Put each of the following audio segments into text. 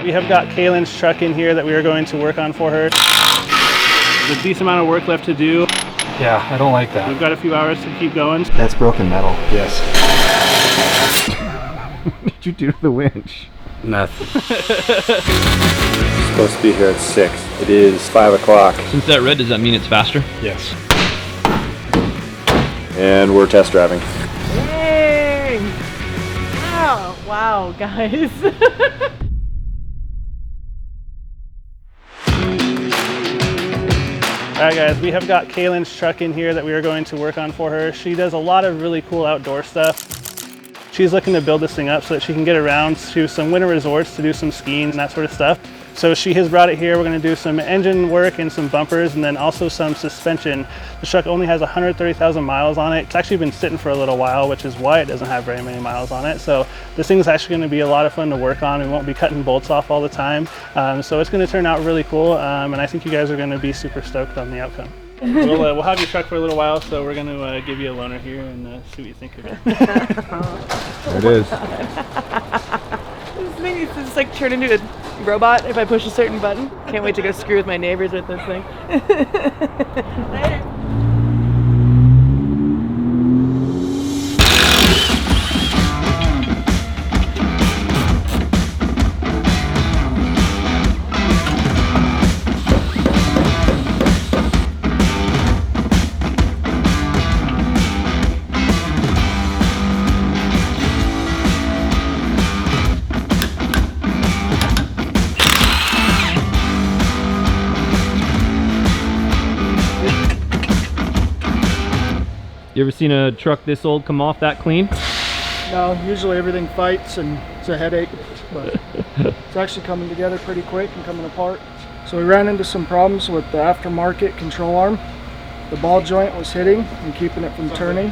We have got Kalen's truck in here that we are going to work on for her. There's a decent amount of work left to do. Yeah, I don't like that. We've got a few hours to keep going. That's broken metal. Yes. What did you do to the winch? Nothing. Supposed to be here at 6. It is 5 o'clock. Since that red, does that mean it's faster? Yes. And we're test driving. Dang! Wow, wow, guys. Alright guys, we have got Kalen's truck in here that we are going to work on for her. She does a lot of really cool outdoor stuff. She's looking to build this thing up so that she can get around to some winter resorts to do some skiing and that sort of stuff. So she has brought it here. We're going to do some engine work and some bumpers and then also some suspension. The truck only has 130,000 miles on it. It's actually been sitting for a little while, which is why it doesn't have very many miles on it. So this thing is actually going to be a lot of fun to work on. We won't be cutting bolts off all the time. So it's going to turn out really cool. And I think you guys are going to be super stoked on the outcome. We'll have your truck for a little while, so we're going to give you a loaner here and see what you think of it. There it is. This thing is just like turn into a robot if I push a certain button. Can't wait to go screw with my neighbors with this thing. Later. You ever seen a truck this old come off that clean? No, usually everything fights and it's a headache, but it's actually coming together pretty quick and coming apart. So we ran into some problems with the aftermarket control arm. The ball joint was hitting and keeping it from turning,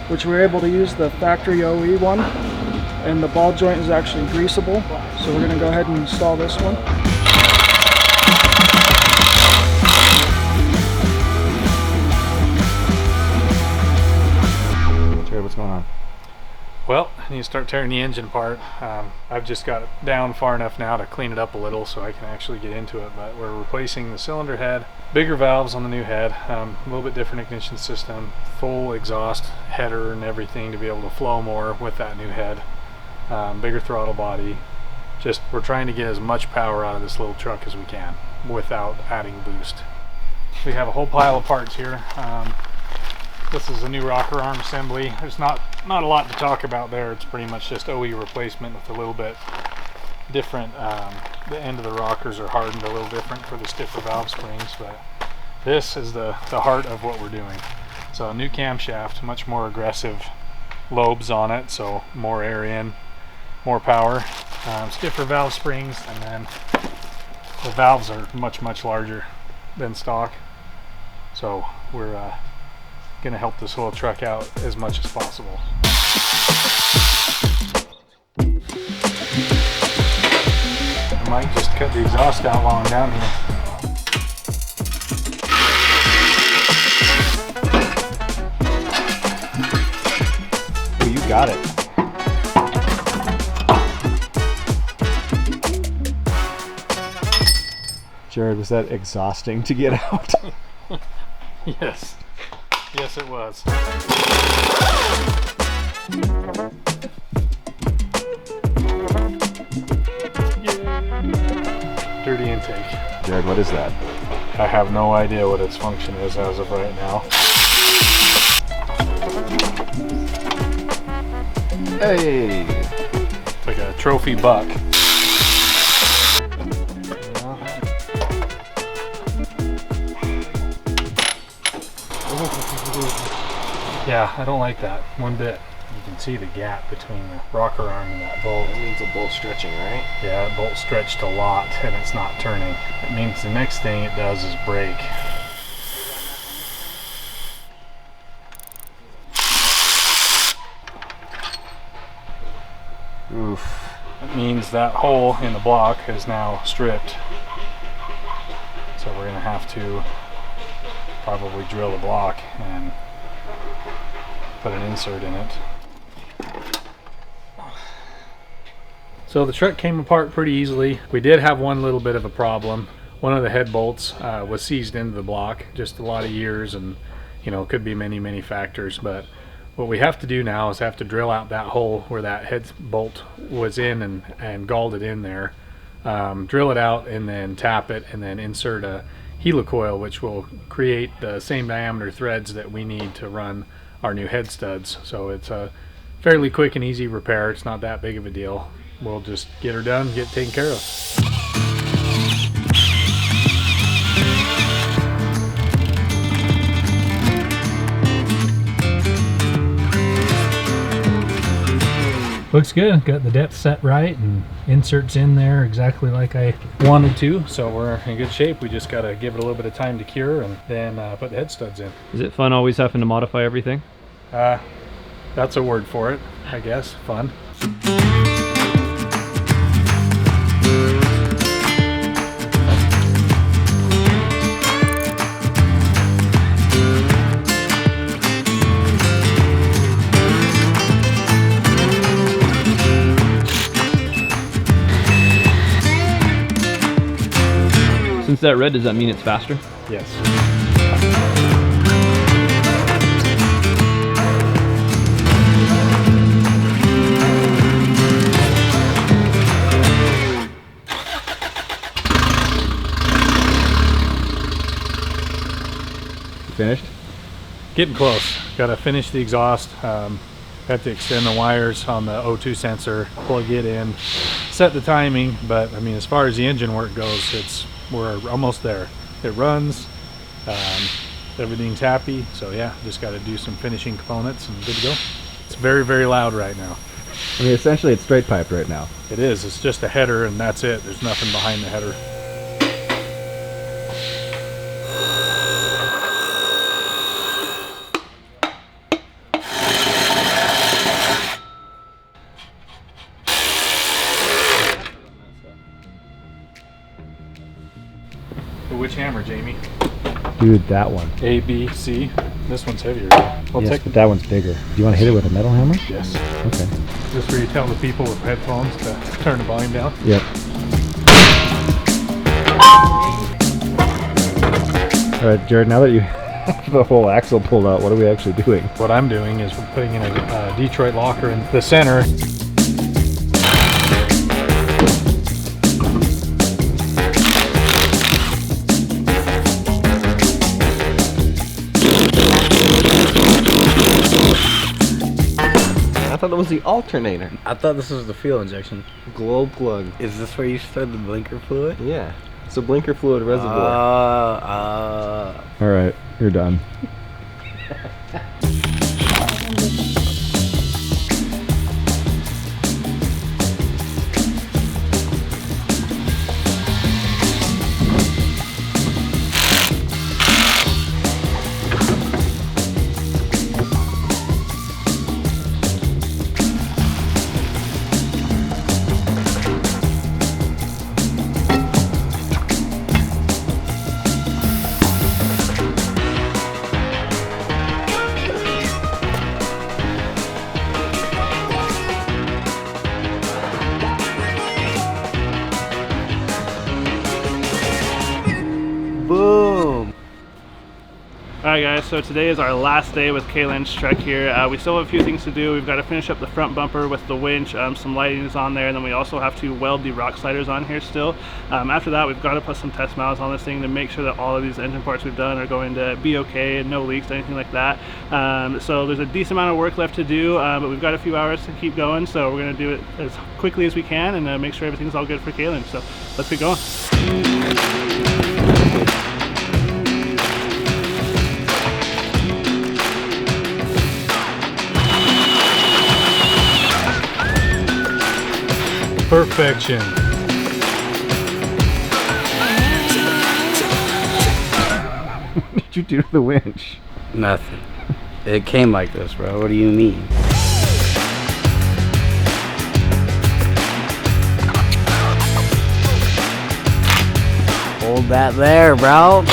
which we were able to use the factory OE one, and the ball joint is actually greasable. So we're gonna go ahead and install this one. What's going on? Well, I need to start tearing the engine apart. I've just got it down far enough now to clean it up a little so I can actually get into it, but we're replacing the cylinder head, bigger valves on the new head, a little bit different ignition system, full exhaust header and everything to be able to flow more with that new head, bigger throttle body. Just we're trying to get as much power out of this little truck as we can without adding boost. We have a whole pile of parts here. This is a new rocker arm assembly. There's not a lot to talk about there. It's pretty much just OE replacement with a little bit different. The end of the rockers are hardened a little different for the stiffer valve springs, but this is the heart of what we're doing. So a new camshaft, much more aggressive lobes on it, so more air in, more power, stiffer valve springs, and then the valves are much larger than stock. So we're going to help this whole truck out as much as possible. I might just cut the exhaust out while I'm down here. Oh, you got it. Jared, was that exhausting to get out? Yes. Yes, it was. Dirty intake. Jared, what is that? I have no idea what its function is as of right now. Hey! It's like a trophy buck. Yeah, I don't like that one bit. You can see the gap between the rocker arm and that bolt. It needs a bolt stretching, right? Yeah, that bolt stretched a lot and it's not turning. It means the next thing it does is break. Oof. It means that hole in the block is now stripped. So we're gonna have to probably drill the block and put an insert in it. So the truck came apart pretty easily. We did have one little bit of a problem. One of the head bolts was seized into the block, just a lot of years, and you know, could be many factors. But what we have to do now is have to drill out that hole where that head bolt was in and galled it in there. Drill it out and then tap it and then insert a helicoil, which will create the same diameter threads that we need to run our new head studs. So it's a fairly quick and easy repair. It's not that big of a deal. We'll just get her done, get it taken care of. Looks good. Got the depth set right and inserts in there exactly like I wanted to. So we're in good shape. We just got to give it a little bit of time to cure and then put the head studs in. Is it fun always having to modify everything? That's a word for it, I guess. Fun. Since that red, does that mean it's faster? Yes. Finished? Getting close. Got to finish the exhaust. Have to extend the wires on the O2 sensor, plug it in, set the timing. But I mean, as far as the engine work goes, we're almost there. It runs. Everything's happy. So yeah, just got to do some finishing components and good to go. It's very loud right now. I mean, essentially it's straight piped right now. It is. It's just a header and that's it. There's nothing behind the header. Which hammer, Jamie? Dude, that one. A, B, C. This one's heavier. I'll Yes, take but that one's bigger. Do you want to hit it with a metal hammer? Yes. Okay. Just for you to tell the people with headphones to turn the volume down. Yep. All right, Jared, now that you have the whole axle pulled out, what are we actually doing? What I'm doing is we're putting in a Detroit locker in the center. I thought it was the alternator. I thought this was the fuel injection. Glow plug. Is this where you start the blinker fluid? Yeah. It's a blinker fluid reservoir. All right, you're done. Boom. Alright guys, so today is our last day with Kalen's truck here. We still have a few things to do. We've got to finish up the front bumper with the winch, some lighting is on there, and then we also have to weld the rock sliders on here still. After that, we've got to put some test miles on this thing to make sure that all of these engine parts we've done are going to be okay and no leaks, anything like that. So there's a decent amount of work left to do, but we've got a few hours to keep going, so we're going to do it as quickly as we can and make sure everything's all good for Kalen. So let's get going. Perfection. What did you do to the winch? Nothing. It came like this, bro. What do you mean? Hold that there, bro.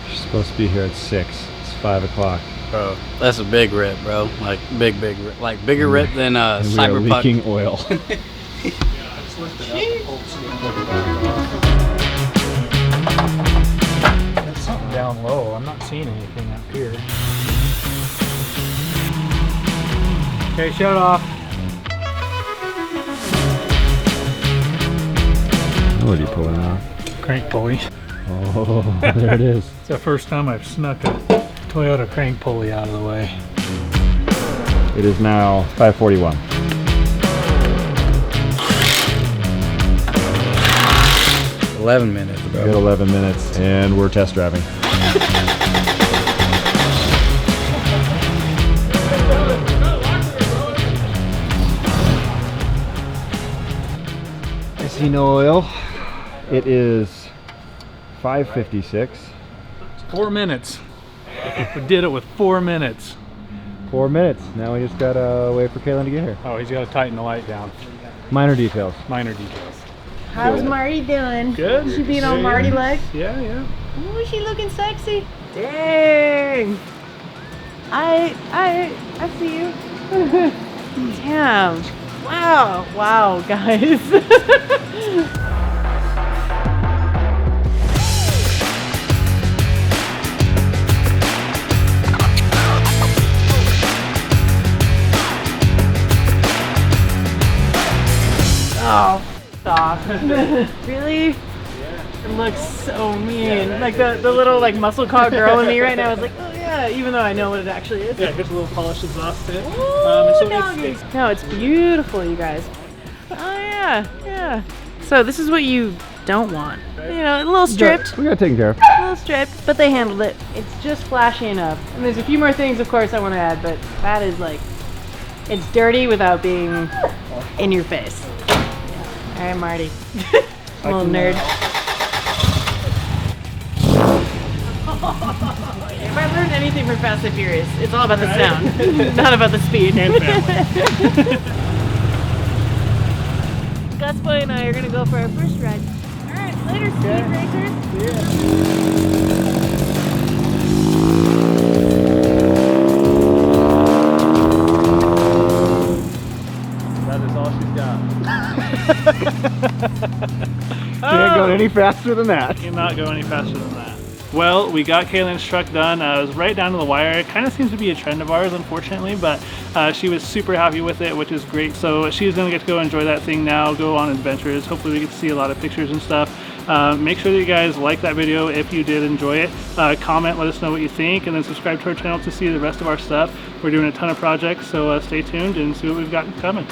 She's supposed to be here at 6. It's 5 o'clock. Bro, that's a big rip, bro. Like big rip. Like bigger rip than And we are Cyberpunk. leaking oil. That's something down low. I'm not seeing anything up here. Okay, shut off. What are you pulling off? Crank pulley. Oh, there it is. It's the first time I've snuck a Toyota crank pulley out of the way. It is now 5:41. – 11 minutes, We bro. got 11 minutes, and we're test driving. I see no oil. It is 5:56. 4 minutes. We did it with 4 minutes. 4 minutes. Now we just gotta wait for Kalen to get here. Oh, he's got to tighten the light down. Minor details. Minor details. How's Marty doing? Good. She being all Marty like? Yeah, yeah. Ooh, she looking sexy. Dang. I see you. Damn. Wow. Wow, guys. Oh, stop. Really? It looks so mean. Like the little like muscle car girl in me right now is like, oh yeah, even though I know what it actually is. Yeah, here's a little polished exhaust tip. No, it's beautiful, you guys. Oh yeah, yeah. So this is what you don't want. You know, a little stripped. We got it taken care of. A little stripped, but they handled it. It's just flashy enough. And there's a few more things, of course, I want to add, but that is like, it's dirty without being in your face. All right, Marty. Little nerd. If I learned anything from Fast and Furious, it's all about the sound, not about the speed. Gus Boy and I are gonna go for our first ride. All right, later, speed racers. That is all she's got. Can't go any faster than that. Cannot go any faster than that. Well, we got Kalen's truck done. It was right down to the wire. It kind of seems to be a trend of ours, unfortunately, but she was super happy with it, which is great. So she's gonna get to go enjoy that thing now, go on adventures. Hopefully we get to see a lot of pictures and stuff. Make sure that you guys like that video if you did enjoy it. Comment, let us know what you think, and then subscribe to our channel to see the rest of our stuff. We're doing a ton of projects, so stay tuned and see what we've got coming.